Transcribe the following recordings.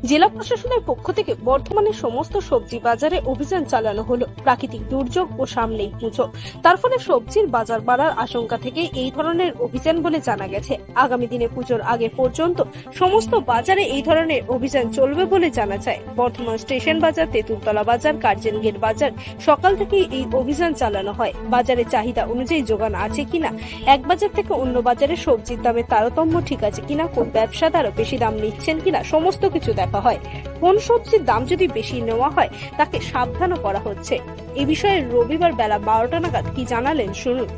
জেলা প্রশাসনের পক্ষ থেকে বর্ধমানের সমস্ত সবজি বাজারে অভিযান চালানো হলো। প্রাকৃতিক দুর্যোগ ও সামনেই পুজো, তার ফলে সবজির বাজার বাড়ার আশঙ্কা থেকে এই ধরনের অভিযান বলে জানা গেছে। আগামী দিনে পুজোর আগে পর্যন্ত সমস্ত বাজারে এই ধরনের অভিযান চলবে বলে জানা যায়। বর্ধমান স্টেশন বাজার, তেঁতুলতলা বাজার, কার্জন গেট বাজার সকাল থেকেই এই অভিযান চালানো হয়। বাজারে চাহিদা অনুযায়ী যোগান আছে কিনা, এক বাজার থেকে অন্য বাজারে সবজির দামে তারতম্য ঠিক আছে কিনা, কোন ব্যবসাদারও বেশি দাম নিচ্ছেন কিনা, সমস্ত কিছু দেখা হয়। কোন সবজির দাম যদি বেশি নেওয়া হয় তাকে সাবধানও করা হচ্ছে। এই বিষয়ে রবিবার বেলা 12টা নাগাদ কি জানালেন শুনুন।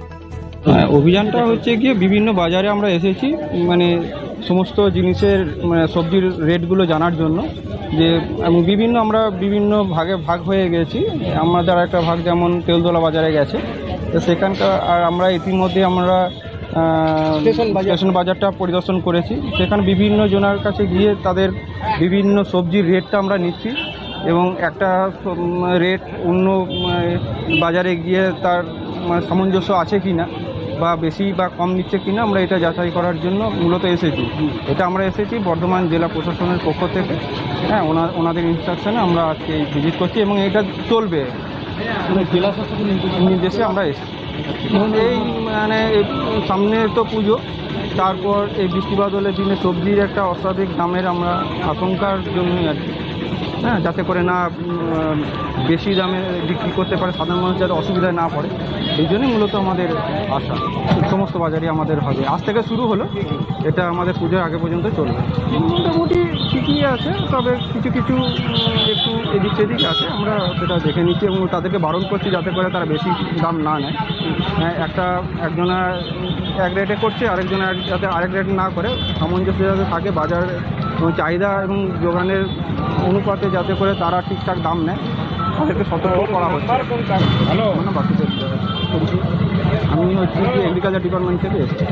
অভিযানটা হচ্ছে গিয়ে বিভিন্ন বাজারে আমরা এসেছি, মানে সমস্ত জিনিসের সবজির রেটগুলো জানার জন্য। যে এবং আমরা বিভিন্ন ভাগে ভাগ হয়ে গেছি। আমাদের একটা ভাগ যেমন তেলতলা বাজারে গেছে, তো সেখানকার আর আমরা ইতিমধ্যে আমরা স্টেশন বাজারটা পরিদর্শন করেছি। সেখানে বিভিন্ন জনের কাছে গিয়ে তাদের বিভিন্ন সবজির রেটটা আমরা নিচ্ছি এবং একটা রেট অন্য বাজারে গিয়ে তার সামঞ্জস্য আছে কিনা বা বেশি বা কম নিচ্ছে কিনা, আমরা এটা যাচাই করার জন্য মূলত এসেছি। এটা আমরা এসেছি বর্ধমান জেলা প্রশাসনের পক্ষ থেকে। হ্যাঁ, ওনাদের ইনস্ট্রাকশনে আমরা আজকে ভিজিট করছি এবং এটা চলবে জেলা শাসকের নির্দেশে আমরা এসেছি। এই সামনে তো পুজো, তারপর এই বৃষ্টি বাদলের দিনে সবজির একটা অস্বাভাবিক দামের আমরা আশঙ্কার জন্যই আর কি, হ্যাঁ, যাতে করে না বেশি দামে বিক্রি করতে পারে, সাধারণ মানুষ যাতে অসুবিধায় না পড়ে, এই জন্যই মূলত আমাদের আশা। সমস্ত বাজারই আমাদের হবে, আজ থেকে শুরু হলো, এটা আমাদের পুজোর আগে পর্যন্ত চলবে। মোটামুটি ঠিকই আছে, তবে কিছু কিছু একটু এদিক সেদিক আছে, আমরা সেটা দেখে নিচ্ছি এবং তাদেরকে বারণ করছি যাতে করে তারা বেশি দাম না নেয়। একজনা এক রেটে করছে, আরেকজনা যাতে আরেক রেট না করে, সামঞ্জস্য যাতে থাকে বাজার চাহিদা এবং যোগানের অনুপাতে, যাতে করে তারা ঠিকঠাক দাম নেয়, তাদেরকে সতর্ক করা হচ্ছে। ভালো, আমি হচ্ছে এগ্রিকালচার ডিপার্টমেন্ট থেকে এসেছি।